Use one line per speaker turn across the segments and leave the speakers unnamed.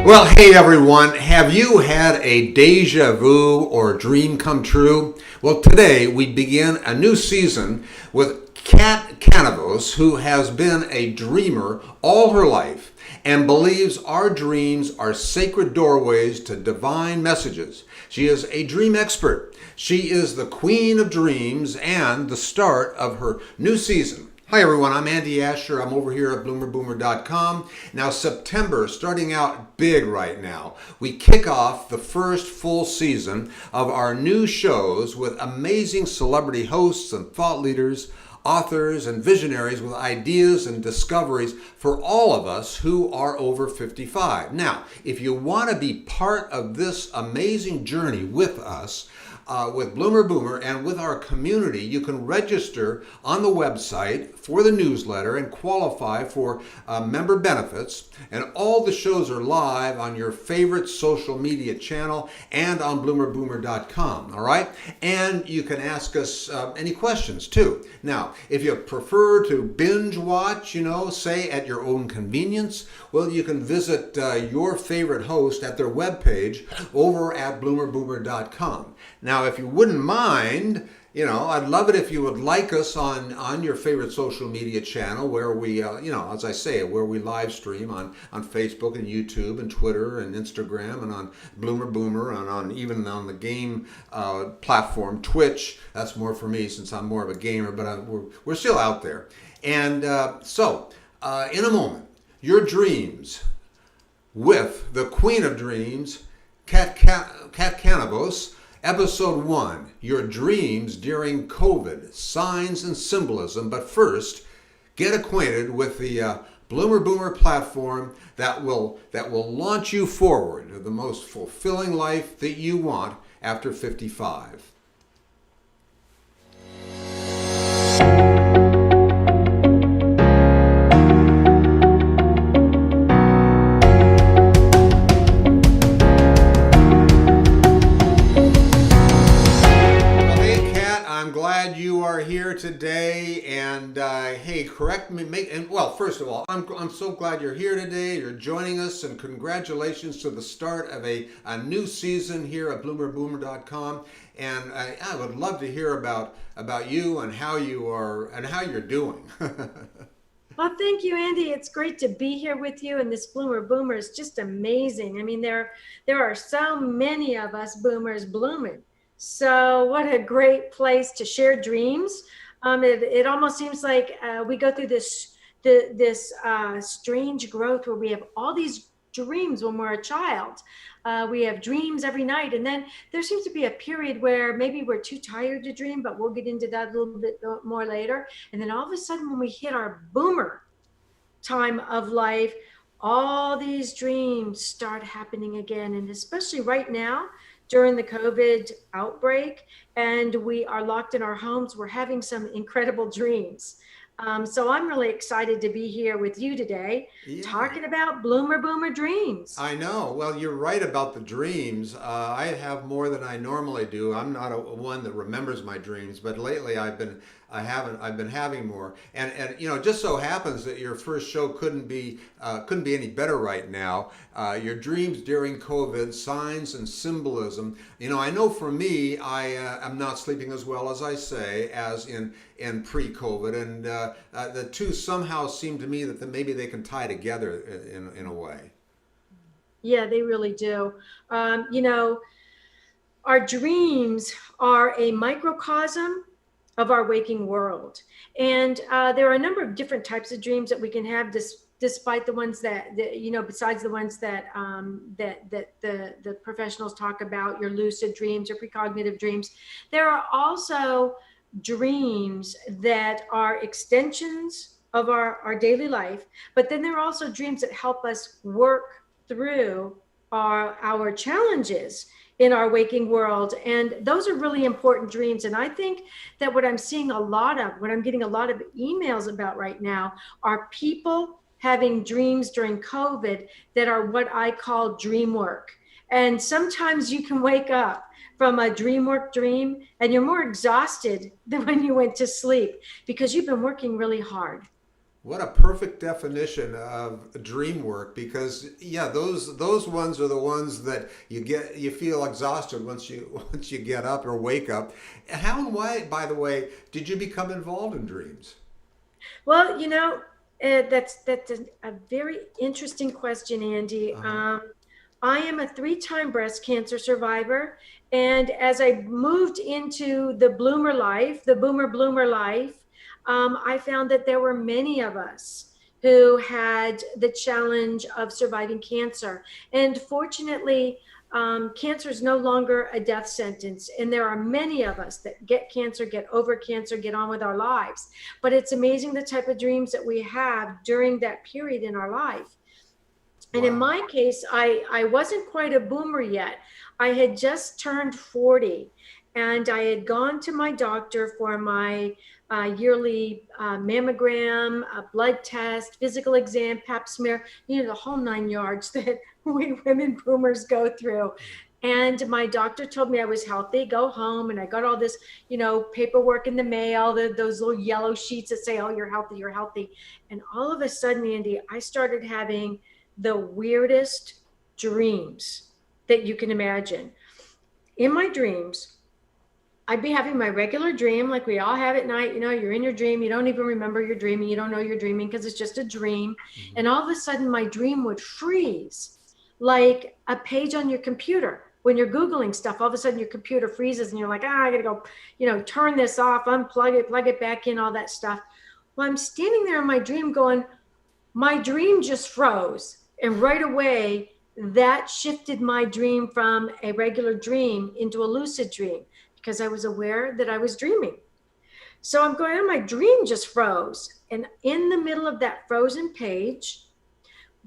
Well, hey everyone, have you had a deja vu or dream come true? Well, today we begin a new season with Kat Kanavos, who has been a dreamer all her life and believes our dreams are sacred doorways to divine messages. She is a dream expert. She is the queen of dreams and the start of her new season. Hi everyone, I'm Andy Asher. I'm over here at bloomerboomer.com. Now September, starting out big right now. We kick off the first full season of our new shows with amazing celebrity hosts and thought leaders, authors and visionaries with ideas and discoveries for all of us who are over 55. Now, if you want to be part of this amazing journey with us, with Bloomer Boomer and with our community, you can register on the website for the newsletter and qualify for member benefits. And all the shows are live on your favorite social media channel and on bloomerboomer.com. All right? And you can ask us any questions too. Now, if you prefer to binge watch, say at your own convenience, well, you can visit your favorite host at their webpage over at bloomerboomer.com. Now, if you wouldn't mind, I'd love it if you would like us on your favorite social media channel where we, as I say, where we live stream on Facebook and YouTube and Twitter and Instagram and on Bloomer Boomer and even on the game platform Twitch. That's more for me since I'm more of a gamer, but we're still out there. And so, in a moment, your dreams with the Queen of Dreams, Kat Kanavos. Episode 1, Your Dreams During COVID, Signs and Symbolism. But first, get acquainted with the Bloomer Boomer platform that will launch you forward to the most fulfilling life that you want after 55. Here today, and hey, correct me. First of all, I'm so glad you're here today. You're joining us, and congratulations to the start of a new season here at bloomerboomer.com. And I would love to hear about you and how you are and how you're doing.
Well, thank you, Andy. It's great to be here with you, and this Bloomer Boomer is just amazing. I mean, there are so many of us boomers blooming. So what a great place to share dreams. It almost seems like we go through this strange growth where we have all these dreams when we're a child. We have dreams every night, and then there seems to be a period where maybe we're too tired to dream, but we'll get into that a little bit more later. And then all of a sudden, when we hit our boomer time of life, all these dreams start happening again. And especially right now, during the COVID outbreak, and we are locked in our homes, we're having some incredible dreams. So I'm really excited to be here with you today, talking about Bloomer Boomer dreams.
I know. Well, you're right about the dreams. I have more than I normally do. I'm not one that remembers my dreams, but lately I've been having more. And it just so happens that your first show couldn't be any better right now. Your dreams during COVID, signs and symbolism. I know for me, I am not sleeping as well as I say as in pre-COVID, and the two somehow seem to me that maybe they can tie together in a way.
Yeah, they really do. Our dreams are a microcosm of our waking world, and there are a number of different types of dreams that we can have. Despite the ones that besides the ones that the professionals talk about, your lucid dreams or precognitive dreams, there are also dreams that are extensions of our daily life, but then there are also dreams that help us work through our challenges in our waking world. And those are really important dreams. And I think that what I'm getting a lot of emails about right now are people having dreams during COVID that are what I call dream work. And sometimes you can wake up from a dream work dream and you're more exhausted than when you went to sleep because you've been working really hard.
What a perfect definition of dream work, because yeah, those ones are the ones that you feel exhausted once you once you get up or wake up. How and why, by the way, did you become involved in dreams?
Well, that's a very interesting question, Andy.
Uh-huh.
I am a three-time breast cancer survivor, and as I moved into the bloomer life, I found that there were many of us who had the challenge of surviving cancer, and fortunately. Cancer is no longer a death sentence, and there are many of us that get cancer, get over cancer, get on with our lives. But it's amazing the type of dreams that we have during that period in our life. And in
Wow.
my case, I wasn't quite a boomer yet. I had just turned 40, and I had gone to my doctor for my yearly mammogram, blood test, physical exam, pap smear, the whole nine yards that we women boomers go through. And my doctor told me I was healthy, go home. And I got all this, paperwork in the mail, those little yellow sheets that say, oh, you're healthy, you're healthy. And all of a sudden, Andy, I started having the weirdest dreams that you can imagine. In my dreams, I'd be having my regular dream like we all have at night. You're in your dream, you don't even remember you're dreaming, you don't know you're dreaming because it's just a dream.
Mhm.
And all of a sudden, my dream would freeze like a page on your computer. When you're Googling stuff, all of a sudden your computer freezes and you're like, I gotta go, turn this off, unplug it, plug it back in, all that stuff. Well, I'm standing there in my dream going, my dream just froze. And right away, that shifted my dream from a regular dream into a lucid dream because I was aware that I was dreaming. So I'm going, oh, my dream just froze. And in the middle of that frozen page,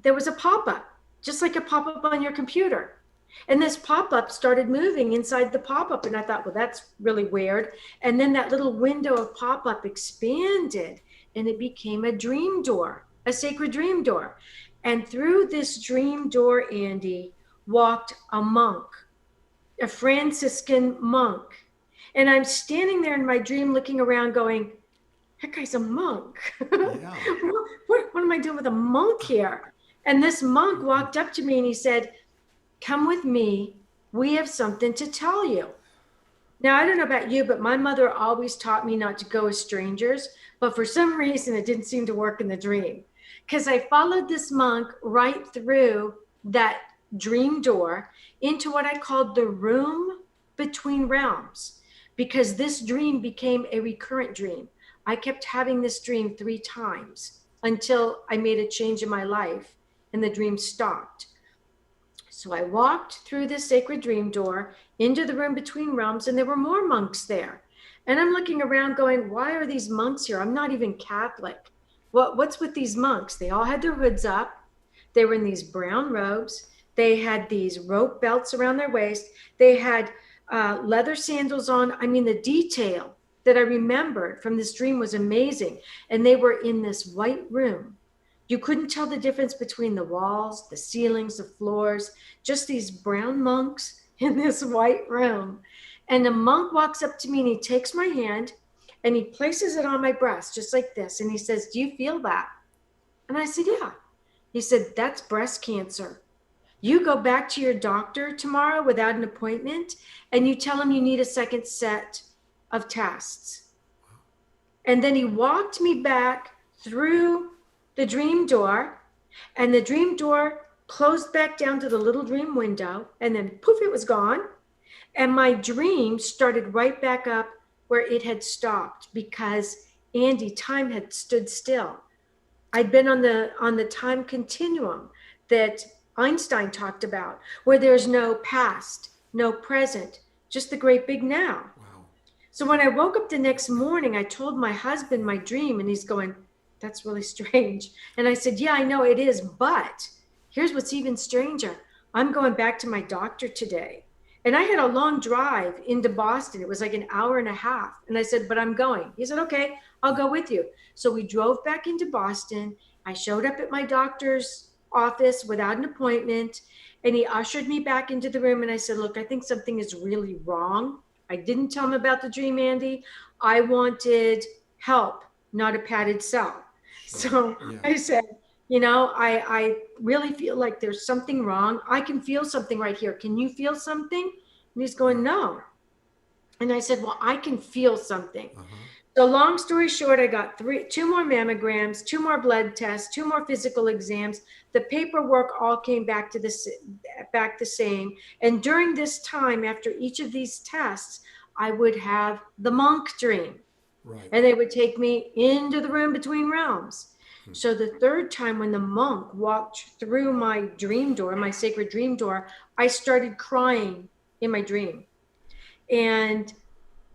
there was a pop up, just like a pop up on your computer. And this pop up started moving inside the pop up. And I thought, well, that's really weird. And then that little window of pop up expanded and it became a dream door, a sacred dream door. And through this dream door, Andy, walked a monk, a Franciscan monk. And I'm standing there in my dream looking around going, that guy's a monk.
Yeah.
What am I doing with a monk here? And this monk walked up to me and he said, come with me. We have something to tell you. Now, I don't know about you, but my mother always taught me not to go with strangers. But for some reason, it didn't seem to work in the dream because I followed this monk right through that dream door into what I called the room between realms because this dream became a recurrent dream. I kept having this dream 3 times until I made a change in my life and the dream stopped. So I walked through this sacred dream door into the room between realms, and there were more monks there. And I'm looking around going, why are these monks here? I'm not even Catholic. What's with these monks? They all had their hoods up. They were in these brown robes. They had these rope belts around their waist. They had leather sandals on. I mean, the detail that I remembered from this dream was amazing. And they were in this white room. You couldn't tell the difference between the walls, the ceilings, the floors, just these brown monks in this white room. And the monk walks up to me and he takes my hand and he places it on my breast, just like this. And he says, do you feel that? And I said, yeah. He said, that's breast cancer. You go back to your doctor tomorrow without an appointment and you tell him you need a second set of tests. And then he walked me back through the dream door, and the dream door closed back down to the little dream window, and then poof, it was gone. And my dream started right back up where it had stopped because Andy, time had stood still. I'd been on the time continuum that Einstein talked about, where there's no past, no present, just the great big now.
Wow.
So when I woke up the next morning, I told my husband my dream, and he's going, that's really strange. And I said, yeah, I know it is, but here's what's even stranger. I'm going back to my doctor today. And I had a long drive into Boston. It was like an hour and a half. And I said, but I'm going. He said, okay, I'll go with you. So we drove back into Boston. I showed up at my doctor's office without an appointment. And he ushered me back into the room. And I said, look, I think something is really wrong. I didn't tell him about the dream, Andy. I wanted help, not a padded cell. So
Yeah.
I said, I really feel like there's something wrong. I can feel something right here. Can you feel something? And he's going, no. And I said, well, I can feel something.
Uh-huh.
So long story short, I got two more mammograms, two more blood tests, two more physical exams. The paperwork all came back back the same. And during this time, after each of these tests, I would have the monk dream,
Right.
and they would take me into the room between realms. So the third time, when the monk walked through my dream door, my sacred dream door, I started crying in my dream. And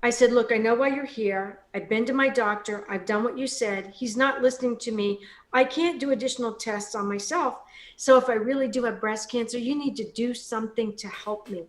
I said, look, I know why you're here. I've been to my doctor. I've done what you said. He's not listening to me. I can't do additional tests on myself. So if I really do have breast cancer, you need to do something to help me.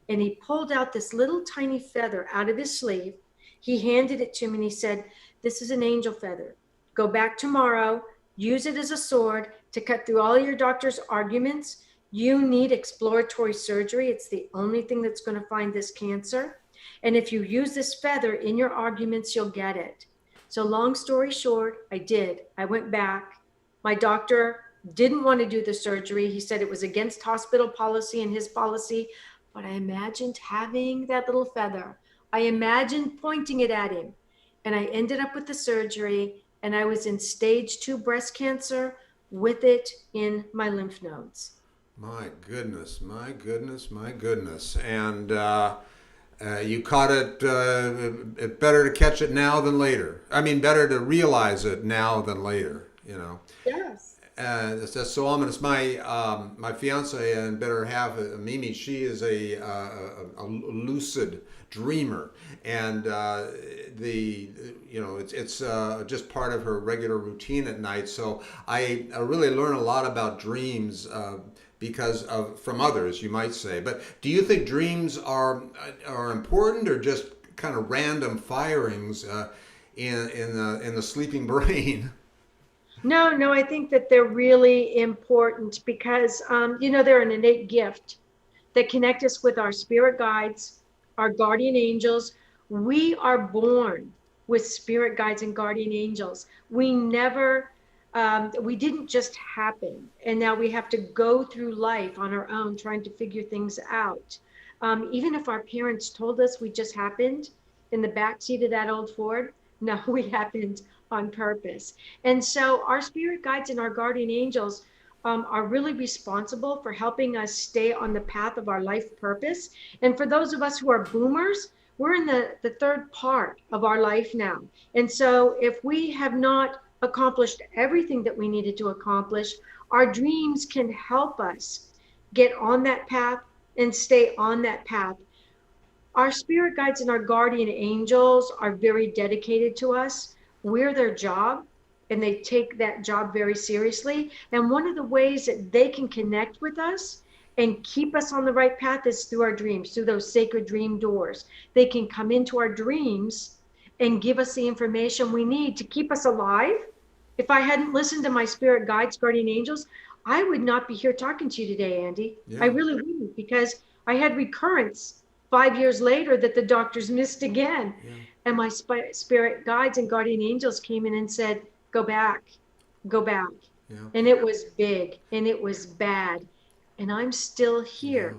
And he pulled out this little tiny feather out of his sleeve. He handed it to me and he said, this is an angel feather. Go back tomorrow, use it as a sword to cut through all your doctor's arguments. You need exploratory surgery. It's the only thing that's going to find this cancer. And if you use this feather in your arguments, you'll get it. So long story short, I did. I went back. My doctor didn't want to do the surgery. He said it was against hospital policy and his policy. But I imagined having that little feather. I imagined pointing it at him. And I ended up with the surgery, and I was in stage 2 breast cancer with it in my lymph nodes.
My goodness, my goodness, my goodness. And you caught it, better to catch it now than later. I mean, better to realize it now than later, you know.
Yes.
That's so ominous. My fiance and better half, Mimi, she is a lucid dreamer, and it's just part of her regular routine at night. So I really learn a lot about dreams. Because of from others, you might say. But do you think dreams are important, or just kind of random firings in the sleeping brain?
No, I think that they're really important because, they're an innate gift that connect us with our spirit guides, our guardian angels. We are born with spirit guides and guardian angels. We didn't just happen. And now we have to go through life on our own, trying to figure things out. Even if our parents told us we just happened in the back seat of that old Ford, no, we happened on purpose. And so our spirit guides and our guardian angels are really responsible for helping us stay on the path of our life purpose. And for those of us who are boomers, we're in the third part of our life now. And so if we have not accomplished everything that we needed to accomplish, our dreams can help us get on that path and stay on that path. Our spirit guides and our guardian angels are very dedicated to us. We're their job, and they take that job very seriously. And one of the ways that they can connect with us and keep us on the right path is through our dreams, through those sacred dream doors. They can come into our dreams and give us the information we need to keep us alive. If I hadn't listened to my spirit guides, guardian angels, I would not be here talking to you today, Andy.
Yeah.
I really wouldn't, because I had recurrence 5 years later that the doctors missed again.
Yeah.
And my spirit guides and guardian angels came in and said, go back, go back.
Yeah.
And it was big and it was bad. And I'm still here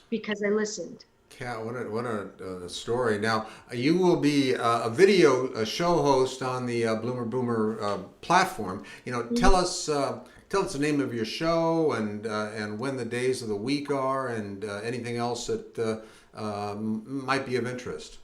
because I listened.
Kat, what a story. Now, you will be a show host on the Bloomer Boomer platform. Tell us the name of your show and when the days of the week are, and anything else that might be of interest.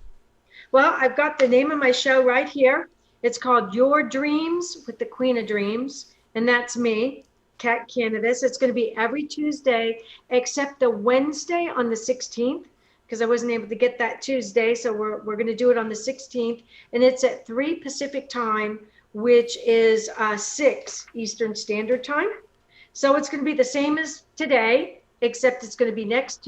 Well, I've got the name of my show right here. It's called Your Dreams with the Queen of Dreams, and that's me, Kat Kanavos. It's going to be every Tuesday except the Wednesday on the 16th, because I wasn't able to get that Tuesday, so we're going to do it on the 16th, and it's at 3 Pacific time, which is 6 Eastern Standard Time. So it's going to be the same as today, except it's going to be next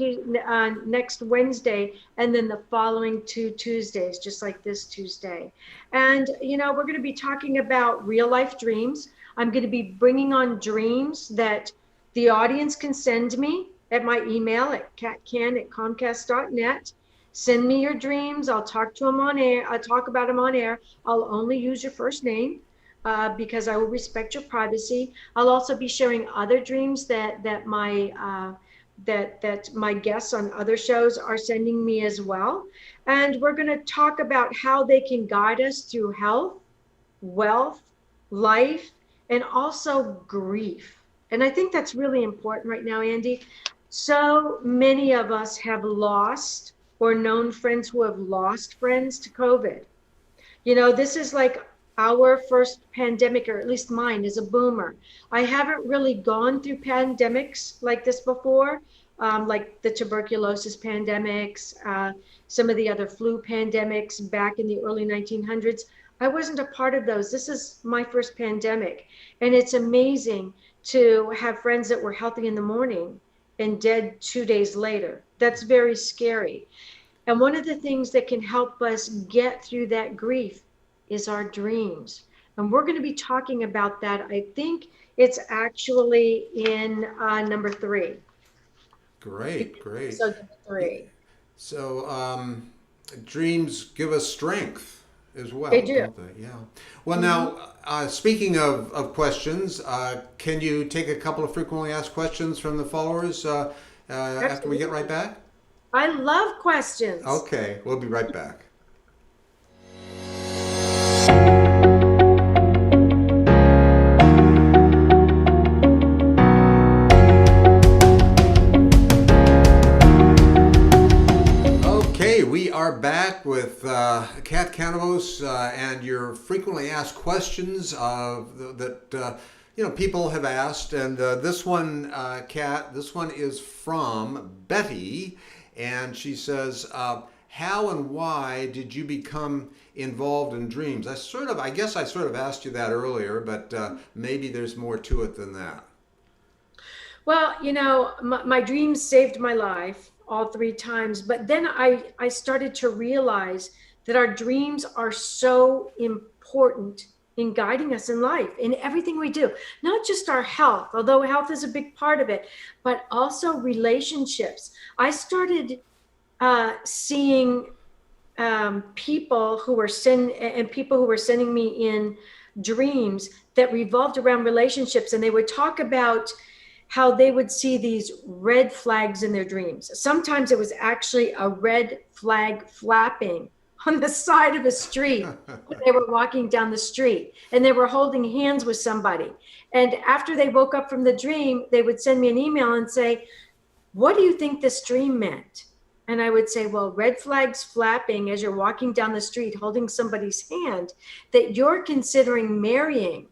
Wednesday, and then the following 2 Tuesdays, just like this Tuesday. And, we're going to be talking about real life dreams. I'm going to be bringing on dreams that the audience can send me at my email at catcan@comcast.net. Send me your dreams. I'll talk to them on air. I'll talk about them on air. I'll only use your first name. because I will respect your privacy. I'll also be sharing other dreams that my guests on other shows are sending me as well. And we're going to talk about how they can guide us through health, wealth, life, and also grief. And I think that's really important right now, Andy. So many of us have lost or known friends who have lost friends to COVID. This is like our first pandemic, or at least mine as a boomer. I haven't really gone through pandemics like this before, like the tuberculosis pandemics, some of the other flu pandemics back in the early 1900s. I wasn't a part of those. This is my first pandemic. And it's amazing to have friends that were healthy in the morning and dead 2 days later. That's very scary. And one of the things that can help us get through that grief is our dreams. And we're going to be talking about that. I think it's actually in number 3.
Great, great.
So number 3.
So, dreams give us strength as
They
well,
do.
don't they? Yeah. Well,
Mhm.
now, speaking of questions, can you take a couple of frequently asked questions from the followers after we get right
Absolutely.
back?
I love questions.
Okay, we'll be right back. Okay, we are back with Kat Kanavos and your frequently asked questions that people have asked, and this one, Kat, this one is from Betty, and she says, "How and why did you become involved in dreams?" I guess I sort of asked you that earlier, but maybe there's more to it than that.
Well, my dreams saved my life all 3 times. But then I started to realize that our dreams are so important in guiding us in life, in everything we do, not just our health, although health is a big part of it, but also relationships. I started seeing people who were sending me in dreams that revolved around relationships, and they would talk about how they would see these red flags in their dreams. Sometimes it was actually a red flag flapping on the side of a street when they were walking down the street, and they were holding hands with somebody. And after they woke up from the dream, they would send me an email and say, "What do you think this dream meant?" And I would say, "Well, red flags flapping as you're walking down the street holding somebody's hand that you're considering marrying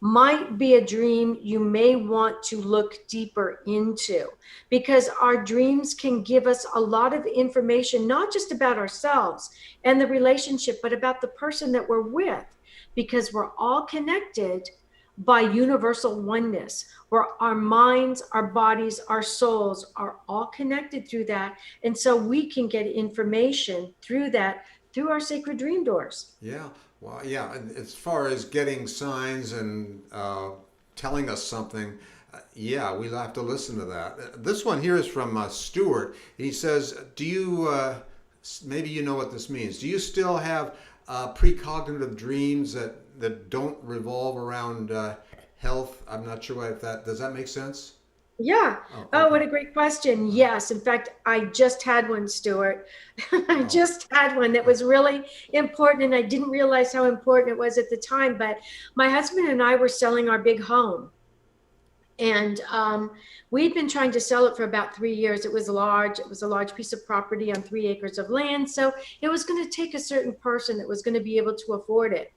might be a dream you may want to look deeper into, because our dreams can give us a lot of information, not just about ourselves and the relationship, but about the person that we're with, because we're all connected by universal oneness, where our minds, our bodies, our souls are all connected through that. And so we can get information through that, through our sacred dream doors."
Yeah, well, yeah. As far as getting signs and telling us something, yeah, we'll have to listen to that. This one here is from Stuart. He says, "Do you maybe you know what this means? Do you still have precognitive dreams that don't revolve around health?" I'm not sure if that does that make sense.
Yeah.
Oh,
Oh, what
okay.
a great question. Yes. In fact, I just had one, Stuart. I
Oh,
just had one that was really important, and I didn't realize how important it was at the time. But my husband and I were selling our big home, and we'd been trying to sell it for about 3 years. It was large. It was a large piece of property on 3 acres of land. So it was going to take a certain person that was going to be able to afford it.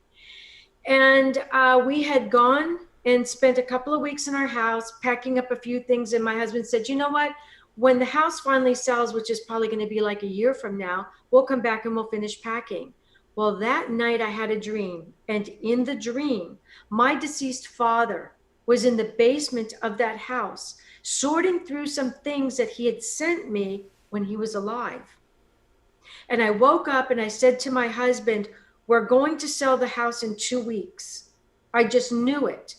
And we had gone and spent a couple of weeks in our house, packing up a few things. And my husband said, "You know what? When the house finally sells, which is probably going to be like a year from now, we'll come back and we'll finish packing." Well, that night I had a dream. And in the dream, my deceased father was in the basement of that house, sorting through some things that he had sent me when he was alive. And I woke up and I said to my husband, "We're going to sell the house in 2 weeks." I just knew it,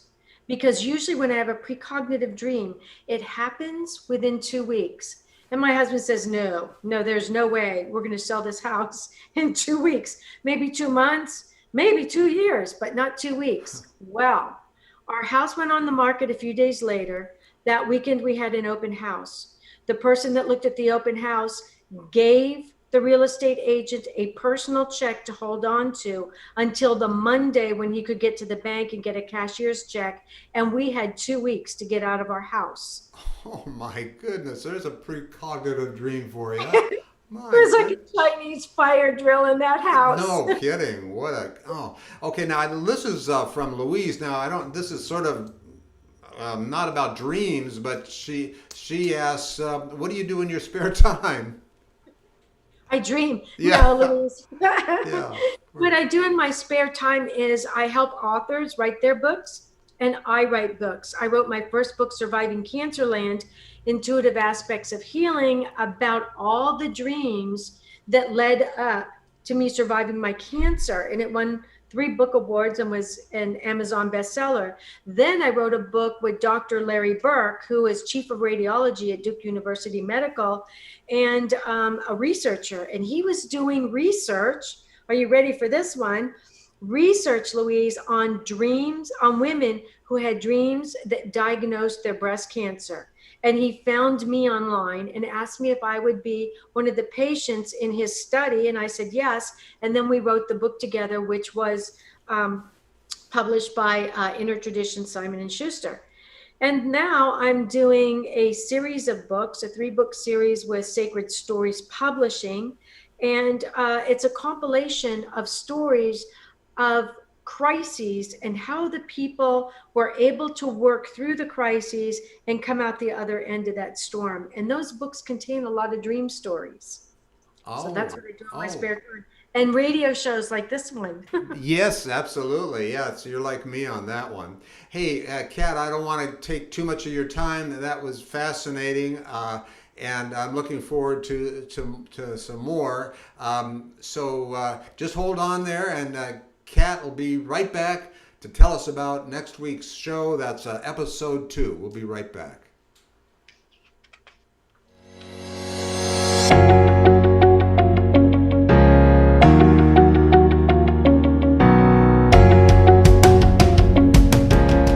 because usually when I have a precognitive dream, it happens within 2 weeks. And my husband says, "No, no, there's no way we're going to sell this house in 2 weeks, maybe 2 months." maybe 2 years, but not 2 weeks. Well, our house went on the market a few days later. That weekend, we had an open house. The person that looked at the open house gave the real estate agent a personal check to hold on to until the Monday when he could get to the bank and get a cashier's check. And we had 2 weeks to get out of our house.
Oh my goodness, there's a precognitive dream for you. My
There's like a
goodness.
Chinese fire drill in that house.
No kidding. What a okay. Now this is from Louise. Now I don't. This is sort of not about dreams, but she asks, "What do you do in your spare time?"
I dream.
Yeah,
No, Louise.
yeah.
What I do in my spare time is I help authors write their books and I write books. I wrote my first book, Surviving Cancerland, Intuitive Aspects of Healing, about all the dreams that led up to me surviving my cancer. And it won 3 book awards and was an Amazon bestseller. Then I wrote a book with Dr. Larry Burke, who is chief of radiology at Duke University Medical and a researcher. And he was doing research. Are you ready for this one? Research, Louise, on dreams, on women who had dreams that diagnosed their breast cancer. And he found me online and asked me if I would be one of the patients in his study. And I said, yes. And then we wrote the book together, which was published by Inner Tradition Simon and Schuster. And now I'm doing a series of books, a 3-book series with Sacred Stories Publishing. And it's a compilation of stories of crises and how the people were able to work through the crises and come out the other end of that storm. And those books contain a lot of dream stories. So that's what I do in my spare time. And radio shows like this one.
Yes, absolutely. Yeah, so you're like me on that one. Hey, Kat, I don't want to take too much of your time. That was fascinating. And I'm looking forward to some more. So just hold on there, and Kat will be right back to tell us about next week's show. That's episode 2. We'll be right back.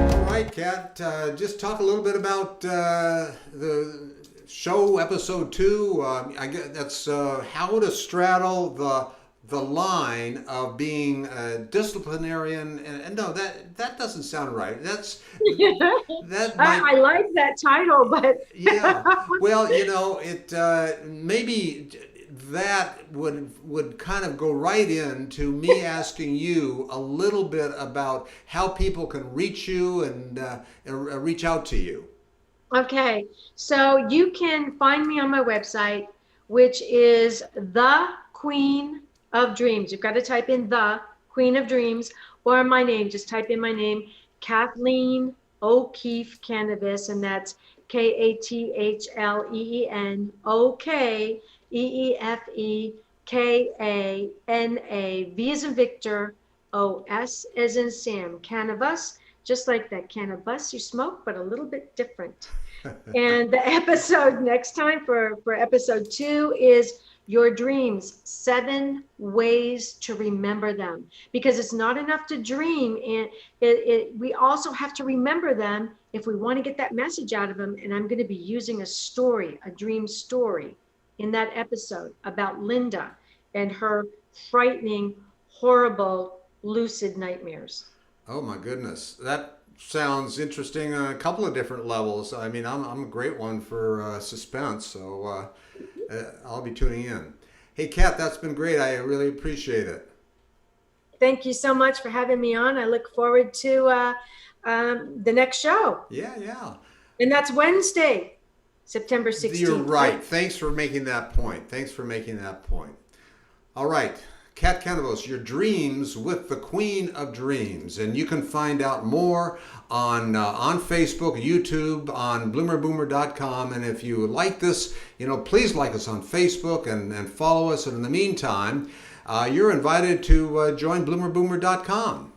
All right, Kat, just talk a little bit about the show episode 2. I guess that's how to straddle the line of being a disciplinarian, and no, that doesn't sound right. That might,
I like that title, but
yeah. Well, it maybe that would kind of go right into me asking you a little bit about how people can reach you and reach out to you.
okay. So you can find me on my website, which is The Queen of Dreams. You've got to type in The Queen of Dreams or my name. Just type in my name, Kathleen O'Keefe Kanavos, and that's KATHLEENOKEEFEKANA. V as in Victor, OS as in Sam. Kanavos, just like that cannabis you smoke, but a little bit different. And the episode next time for episode 2 is Your Dreams, 7 Ways to Remember Them. Because it's not enough to dream, and we also have to remember them if we want to get that message out of them. And I'm going to be using a story, a dream story, in that episode about Linda and her frightening, horrible, lucid nightmares.
Oh my goodness, that sounds interesting on a couple of different levels. I mean, I'm a great one for suspense, so I'll be tuning in. Hey, Kat, that's been great. I really appreciate it.
Thank you so much for having me on. I look forward to the next show.
Yeah, yeah.
And that's Wednesday, September 16th.
You're right. Thanks for making that point. All right. Kat Kanavos, Your Dreams with the Queen of Dreams. And you can find out more on Facebook, YouTube, on bloomerboomer.com. And if you like this, please like us on Facebook and follow us. And in the meantime, you're invited to join bloomerboomer.com.